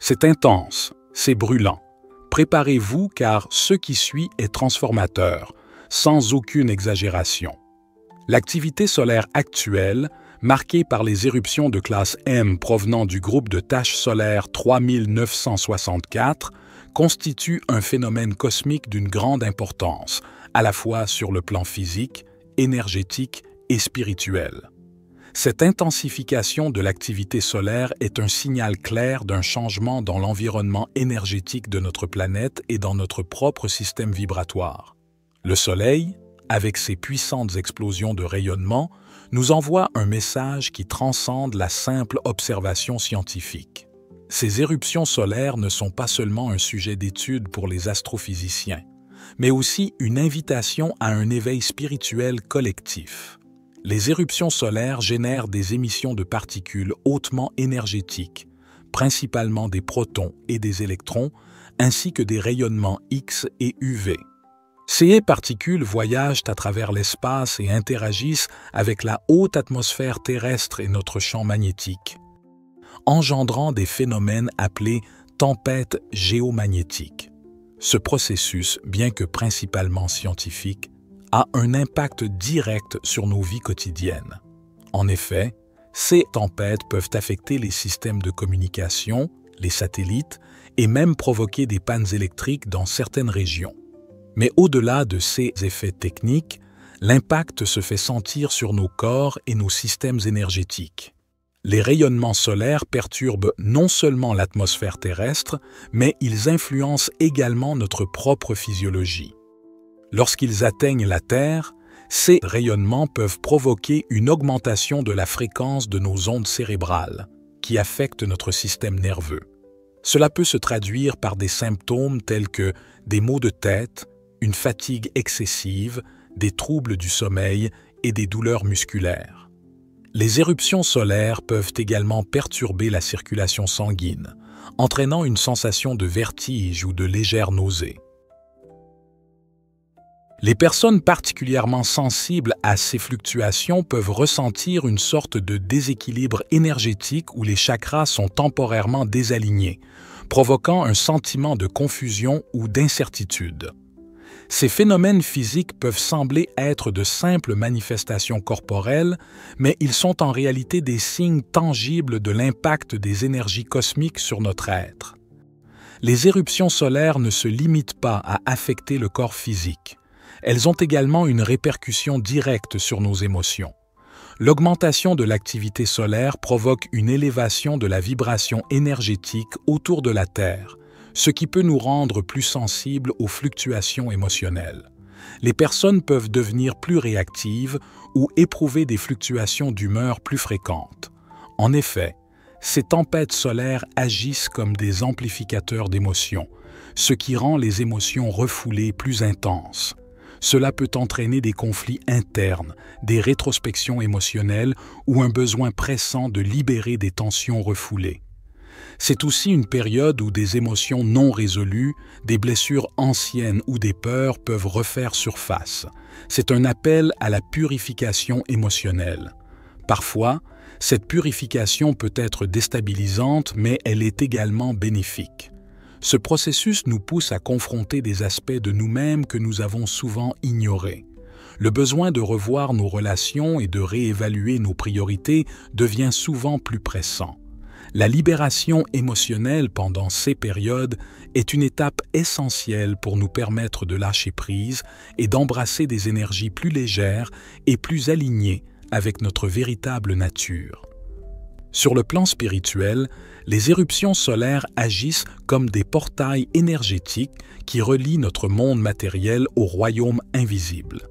C'est intense, c'est brûlant. Préparez-vous car ce qui suit est transformateur, sans aucune exagération. L'activité solaire actuelle, marquée par les éruptions de classe M provenant du groupe de taches solaires 3964, constitue un phénomène cosmique d'une grande importance, à la fois sur le plan physique, énergétique et spirituel. Cette intensification de l'activité solaire est un signal clair d'un changement dans l'environnement énergétique de notre planète et dans notre propre système vibratoire. Le Soleil, avec ses puissantes explosions de rayonnement, nous envoie un message qui transcende la simple observation scientifique. Ces éruptions solaires ne sont pas seulement un sujet d'étude pour les astrophysiciens, mais aussi une invitation à un éveil spirituel collectif. Les éruptions solaires génèrent des émissions de particules hautement énergétiques, principalement des protons et des électrons, ainsi que des rayonnements X et UV. Ces particules voyagent à travers l'espace et interagissent avec la haute atmosphère terrestre et notre champ magnétique, engendrant des phénomènes appelés tempêtes géomagnétiques. Ce processus, bien que principalement scientifique, a un impact direct sur nos vies quotidiennes. En effet, ces tempêtes peuvent affecter les systèmes de communication, les satellites, et même provoquer des pannes électriques dans certaines régions. Mais au-delà de ces effets techniques, l'impact se fait sentir sur nos corps et nos systèmes énergétiques. Les rayonnements solaires perturbent non seulement l'atmosphère terrestre, mais ils influencent également notre propre physiologie. Lorsqu'ils atteignent la Terre, ces rayonnements peuvent provoquer une augmentation de la fréquence de nos ondes cérébrales, qui affectent notre système nerveux. Cela peut se traduire par des symptômes tels que des maux de tête, une fatigue excessive, des troubles du sommeil et des douleurs musculaires. Les éruptions solaires peuvent également perturber la circulation sanguine, entraînant une sensation de vertige ou de légère nausée. Les personnes particulièrement sensibles à ces fluctuations peuvent ressentir une sorte de déséquilibre énergétique où les chakras sont temporairement désalignés, provoquant un sentiment de confusion ou d'incertitude. Ces phénomènes physiques peuvent sembler être de simples manifestations corporelles, mais ils sont en réalité des signes tangibles de l'impact des énergies cosmiques sur notre être. Les éruptions solaires ne se limitent pas à affecter le corps physique. Elles ont également une répercussion directe sur nos émotions. L'augmentation de l'activité solaire provoque une élévation de la vibration énergétique autour de la Terre, ce qui peut nous rendre plus sensibles aux fluctuations émotionnelles. Les personnes peuvent devenir plus réactives ou éprouver des fluctuations d'humeur plus fréquentes. En effet, ces tempêtes solaires agissent comme des amplificateurs d'émotions, ce qui rend les émotions refoulées plus intenses. Cela peut entraîner des conflits internes, des rétrospections émotionnelles ou un besoin pressant de libérer des tensions refoulées. C'est aussi une période où des émotions non résolues, des blessures anciennes ou des peurs peuvent refaire surface. C'est un appel à la purification émotionnelle. Parfois, cette purification peut être déstabilisante, mais elle est également bénéfique. Ce processus nous pousse à confronter des aspects de nous-mêmes que nous avons souvent ignorés. Le besoin de revoir nos relations et de réévaluer nos priorités devient souvent plus pressant. La libération émotionnelle pendant ces périodes est une étape essentielle pour nous permettre de lâcher prise et d'embrasser des énergies plus légères et plus alignées avec notre véritable nature. Sur le plan spirituel, les éruptions solaires agissent comme des portails énergétiques qui relient notre monde matériel au royaume invisible.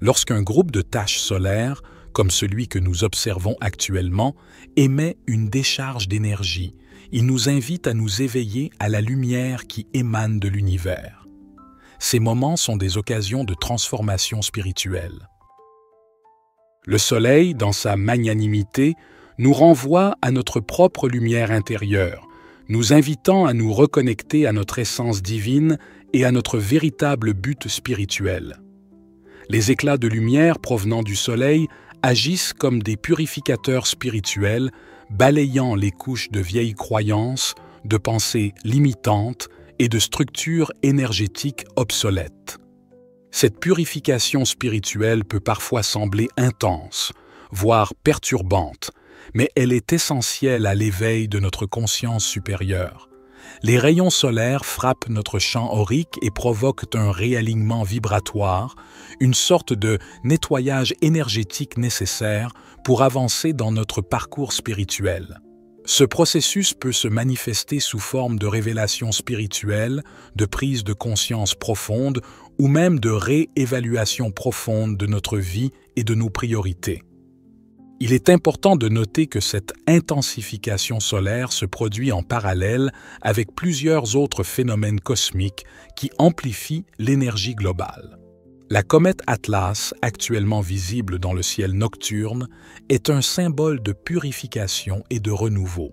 Lorsqu'un groupe de taches solaires, comme celui que nous observons actuellement, émet une décharge d'énergie, il nous invite à nous éveiller à la lumière qui émane de l'univers. Ces moments sont des occasions de transformation spirituelle. Le Soleil, dans sa magnanimité, nous renvoie à notre propre lumière intérieure, nous invitant à nous reconnecter à notre essence divine et à notre véritable but spirituel. Les éclats de lumière provenant du Soleil agissent comme des purificateurs spirituels, balayant les couches de vieilles croyances, de pensées limitantes et de structures énergétiques obsolètes. Cette purification spirituelle peut parfois sembler intense, voire perturbante, mais elle est essentielle à l'éveil de notre conscience supérieure. Les rayons solaires frappent notre champ aurique et provoquent un réalignement vibratoire, une sorte de nettoyage énergétique nécessaire pour avancer dans notre parcours spirituel. Ce processus peut se manifester sous forme de révélation spirituelle, de prise de conscience profonde ou même de réévaluation profonde de notre vie et de nos priorités. Il est important de noter que cette intensification solaire se produit en parallèle avec plusieurs autres phénomènes cosmiques qui amplifient l'énergie globale. La comète Atlas, actuellement visible dans le ciel nocturne, est un symbole de purification et de renouveau.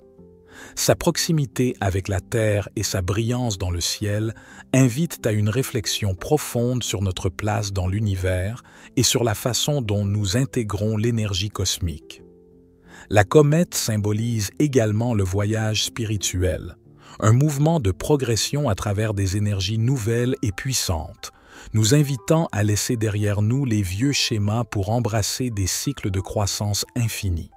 Sa proximité avec la Terre et sa brillance dans le ciel invitent à une réflexion profonde sur notre place dans l'univers et sur la façon dont nous intégrons l'énergie cosmique. La comète symbolise également le voyage spirituel, un mouvement de progression à travers des énergies nouvelles et puissantes, nous invitant à laisser derrière nous les vieux schémas pour embrasser des cycles de croissance infinis.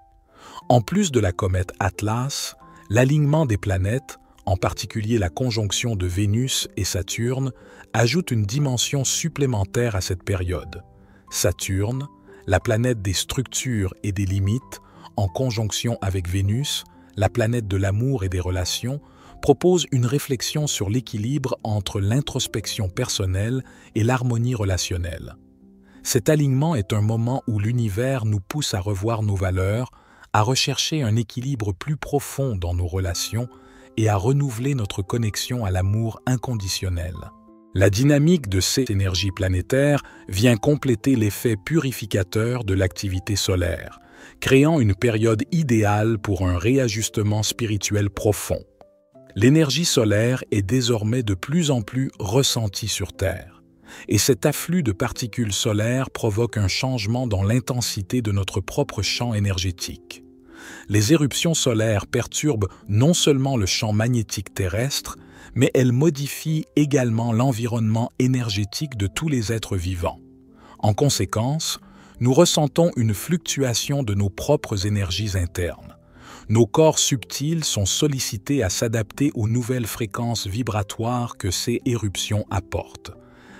En plus de la comète Atlas, l'alignement des planètes, en particulier la conjonction de Vénus et Saturne, ajoute une dimension supplémentaire à cette période. Saturne, la planète des structures et des limites, en conjonction avec Vénus, la planète de l'amour et des relations, propose une réflexion sur l'équilibre entre l'introspection personnelle et l'harmonie relationnelle. Cet alignement est un moment où l'univers nous pousse à revoir nos valeurs, à rechercher un équilibre plus profond dans nos relations et à renouveler notre connexion à l'amour inconditionnel. La dynamique de ces énergies planétaires vient compléter l'effet purificateur de l'activité solaire, créant une période idéale pour un réajustement spirituel profond. L'énergie solaire est désormais de plus en plus ressentie sur Terre, et cet afflux de particules solaires provoque un changement dans l'intensité de notre propre champ énergétique. Les éruptions solaires perturbent non seulement le champ magnétique terrestre, mais elles modifient également l'environnement énergétique de tous les êtres vivants. En conséquence, nous ressentons une fluctuation de nos propres énergies internes. Nos corps subtils sont sollicités à s'adapter aux nouvelles fréquences vibratoires que ces éruptions apportent.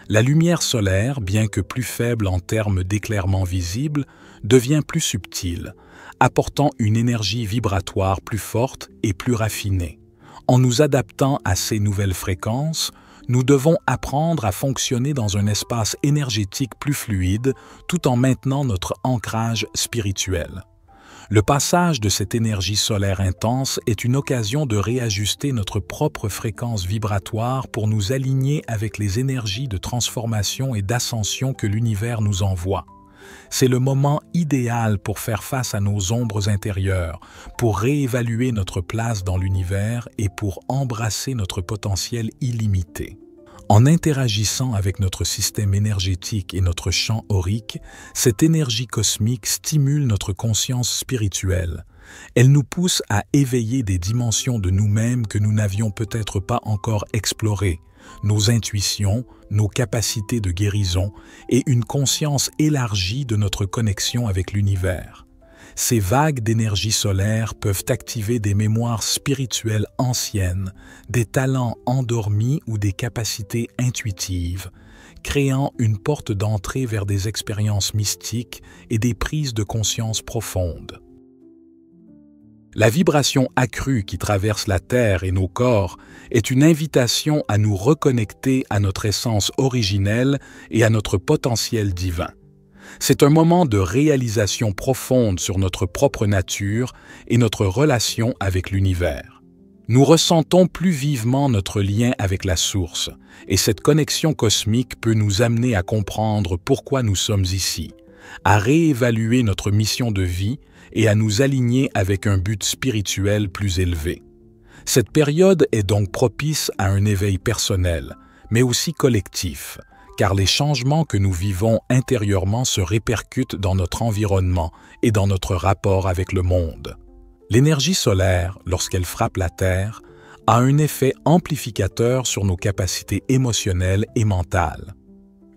La lumière solaire, bien que plus faible en termes d'éclairement visible, devient plus subtile, apportant une énergie vibratoire plus forte et plus raffinée. En nous adaptant à ces nouvelles fréquences, nous devons apprendre à fonctionner dans un espace énergétique plus fluide tout en maintenant notre ancrage spirituel. Le passage de cette énergie solaire intense est une occasion de réajuster notre propre fréquence vibratoire pour nous aligner avec les énergies de transformation et d'ascension que l'univers nous envoie. C'est le moment idéal pour faire face à nos ombres intérieures, pour réévaluer notre place dans l'univers et pour embrasser notre potentiel illimité. En interagissant avec notre système énergétique et notre champ aurique, cette énergie cosmique stimule notre conscience spirituelle. Elle nous pousse à éveiller des dimensions de nous-mêmes que nous n'avions peut-être pas encore explorées, nos intuitions, nos capacités de guérison et une conscience élargie de notre connexion avec l'univers. Ces vagues d'énergie solaire peuvent activer des mémoires spirituelles anciennes, des talents endormis ou des capacités intuitives, créant une porte d'entrée vers des expériences mystiques et des prises de conscience profondes. La vibration accrue qui traverse la Terre et nos corps est une invitation à nous reconnecter à notre essence originelle et à notre potentiel divin. C'est un moment de réalisation profonde sur notre propre nature et notre relation avec l'univers. Nous ressentons plus vivement notre lien avec la source, et cette connexion cosmique peut nous amener à comprendre pourquoi nous sommes ici, à réévaluer notre mission de vie et à nous aligner avec un but spirituel plus élevé. Cette période est donc propice à un éveil personnel, mais aussi collectif, car les changements que nous vivons intérieurement se répercutent dans notre environnement et dans notre rapport avec le monde. L'énergie solaire, lorsqu'elle frappe la Terre, a un effet amplificateur sur nos capacités émotionnelles et mentales.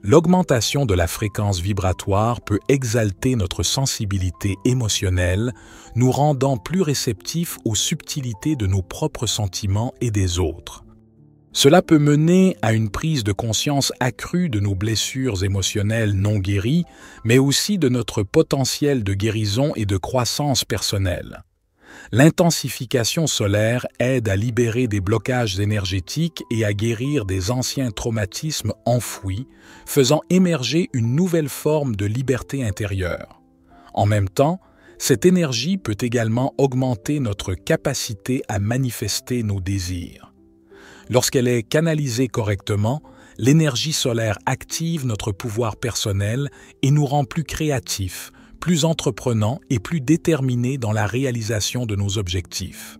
L'augmentation de la fréquence vibratoire peut exalter notre sensibilité émotionnelle, nous rendant plus réceptifs aux subtilités de nos propres sentiments et des autres. Cela peut mener à une prise de conscience accrue de nos blessures émotionnelles non guéries, mais aussi de notre potentiel de guérison et de croissance personnelle. L'intensification solaire aide à libérer des blocages énergétiques et à guérir des anciens traumatismes enfouis, faisant émerger une nouvelle forme de liberté intérieure. En même temps, cette énergie peut également augmenter notre capacité à manifester nos désirs. Lorsqu'elle est canalisée correctement, l'énergie solaire active notre pouvoir personnel et nous rend plus créatifs, plus entreprenants et plus déterminés dans la réalisation de nos objectifs.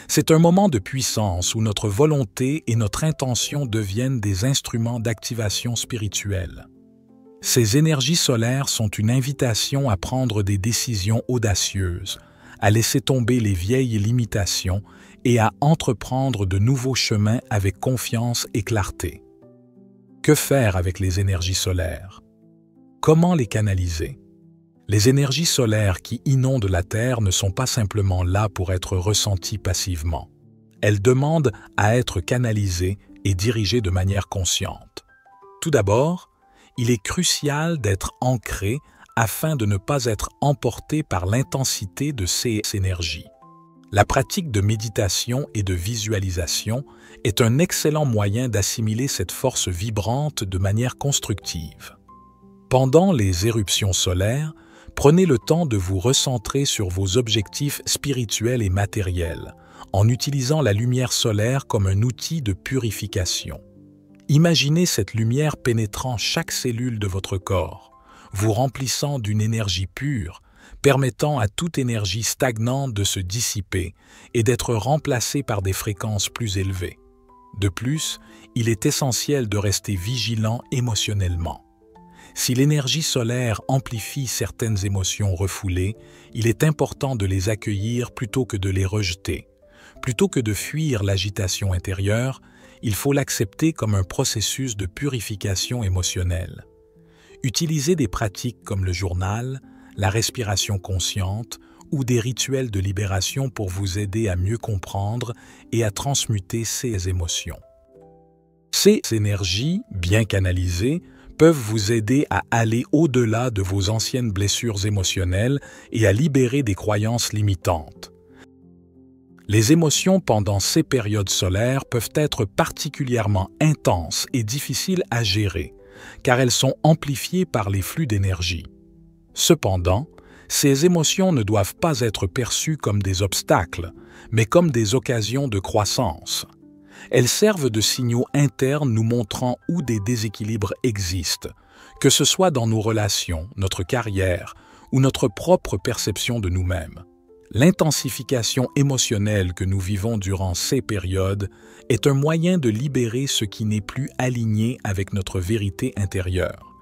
C'est un moment de puissance où notre volonté et notre intention deviennent des instruments d'activation spirituelle. Ces énergies solaires sont une invitation à prendre des décisions audacieuses, à laisser tomber les vieilles limitations et à entreprendre de nouveaux chemins avec confiance et clarté. Que faire avec les énergies solaires? Comment les canaliser? Les énergies solaires qui inondent la Terre ne sont pas simplement là pour être ressenties passivement. Elles demandent à être canalisées et dirigées de manière consciente. Tout d'abord, il est crucial d'être ancré afin de ne pas être emporté par l'intensité de ces énergies. La pratique de méditation et de visualisation est un excellent moyen d'assimiler cette force vibrante de manière constructive. Pendant les éruptions solaires, prenez le temps de vous recentrer sur vos objectifs spirituels et matériels, en utilisant la lumière solaire comme un outil de purification. Imaginez cette lumière pénétrant chaque cellule de votre corps, vous remplissant d'une énergie pure, permettant à toute énergie stagnante de se dissiper et d'être remplacée par des fréquences plus élevées. De plus, il est essentiel de rester vigilant émotionnellement. Si l'énergie solaire amplifie certaines émotions refoulées, il est important de les accueillir plutôt que de les rejeter. Plutôt que de fuir l'agitation intérieure, il faut l'accepter comme un processus de purification émotionnelle. Utilisez des pratiques comme le journal, la respiration consciente ou des rituels de libération pour vous aider à mieux comprendre et à transmuter ces émotions. Ces énergies, bien canalisées, peuvent vous aider à aller au-delà de vos anciennes blessures émotionnelles et à libérer des croyances limitantes. Les émotions pendant ces périodes solaires peuvent être particulièrement intenses et difficiles à gérer, car elles sont amplifiées par les flux d'énergie. Cependant, ces émotions ne doivent pas être perçues comme des obstacles, mais comme des occasions de croissance. Elles servent de signaux internes nous montrant où des déséquilibres existent, que ce soit dans nos relations, notre carrière ou notre propre perception de nous-mêmes. L'intensification émotionnelle que nous vivons durant ces périodes est un moyen de libérer ce qui n'est plus aligné avec notre vérité intérieure.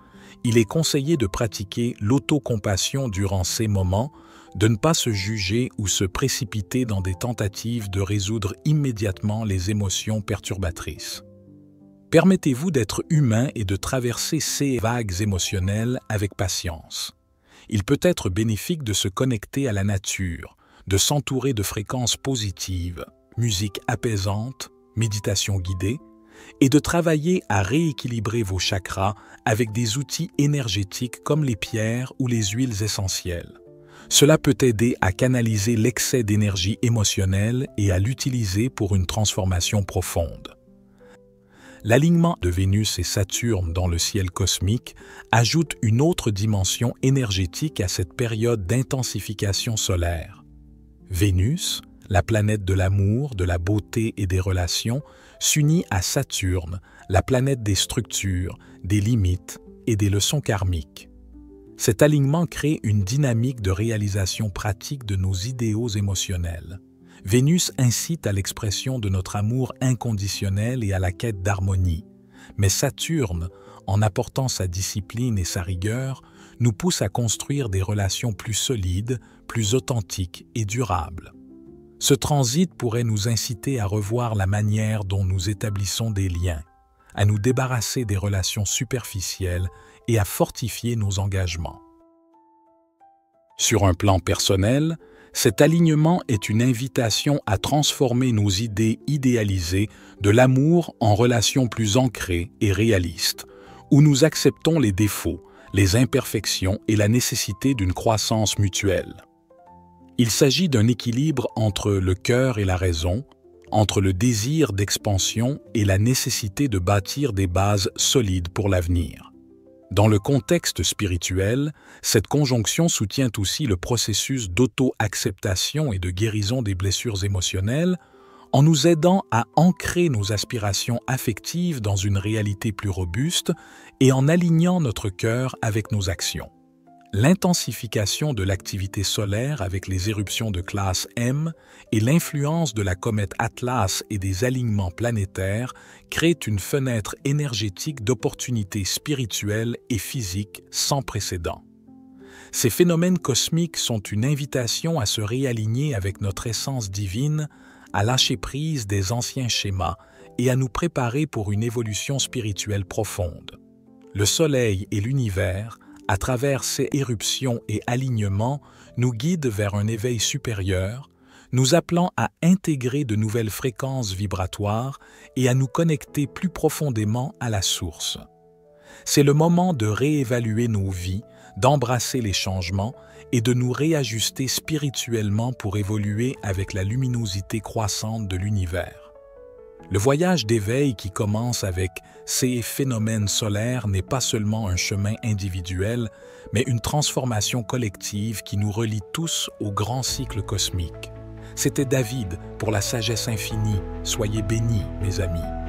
Il est conseillé de pratiquer l'autocompassion durant ces moments, de ne pas se juger ou se précipiter dans des tentatives de résoudre immédiatement les émotions perturbatrices. Permettez-vous d'être humain et de traverser ces vagues émotionnelles avec patience. Il peut être bénéfique de se connecter à la nature, de s'entourer de fréquences positives, musique apaisante, méditation guidée, et de travailler à rééquilibrer vos chakras avec des outils énergétiques comme les pierres ou les huiles essentielles. Cela peut aider à canaliser l'excès d'énergie émotionnelle et à l'utiliser pour une transformation profonde. L'alignement de Vénus et Saturne dans le ciel cosmique ajoute une autre dimension énergétique à cette période d'intensification solaire. Vénus, la planète de l'amour, de la beauté et des relations, s'unit à Saturne, la planète des structures, des limites et des leçons karmiques. Cet alignement crée une dynamique de réalisation pratique de nos idéaux émotionnels. Vénus incite à l'expression de notre amour inconditionnel et à la quête d'harmonie. Mais Saturne, en apportant sa discipline et sa rigueur, nous pousse à construire des relations plus solides, plus authentiques et durables. Ce transit pourrait nous inciter à revoir la manière dont nous établissons des liens, à nous débarrasser des relations superficielles et à fortifier nos engagements. Sur un plan personnel, cet alignement est une invitation à transformer nos idées idéalisées de l'amour en relations plus ancrées et réalistes, où nous acceptons les défauts, les imperfections et la nécessité d'une croissance mutuelle. Il s'agit d'un équilibre entre le cœur et la raison, entre le désir d'expansion et la nécessité de bâtir des bases solides pour l'avenir. Dans le contexte spirituel, cette conjonction soutient aussi le processus d'auto-acceptation et de guérison des blessures émotionnelles en nous aidant à ancrer nos aspirations affectives dans une réalité plus robuste et en alignant notre cœur avec nos actions. L'intensification de l'activité solaire avec les éruptions de classe M et l'influence de la comète Atlas et des alignements planétaires créent une fenêtre énergétique d'opportunités spirituelles et physiques sans précédent. Ces phénomènes cosmiques sont une invitation à se réaligner avec notre essence divine, à lâcher prise des anciens schémas et à nous préparer pour une évolution spirituelle profonde. Le Soleil et l'univers, à travers ces éruptions et alignements, nous guident vers un éveil supérieur, nous appelant à intégrer de nouvelles fréquences vibratoires et à nous connecter plus profondément à la source. C'est le moment de réévaluer nos vies, d'embrasser les changements et de nous réajuster spirituellement pour évoluer avec la luminosité croissante de l'univers. Le voyage d'éveil qui commence avec ces phénomènes solaires n'est pas seulement un chemin individuel, mais une transformation collective qui nous relie tous au grand cycle cosmique. C'était David pour la sagesse infinie. Soyez bénis, mes amis.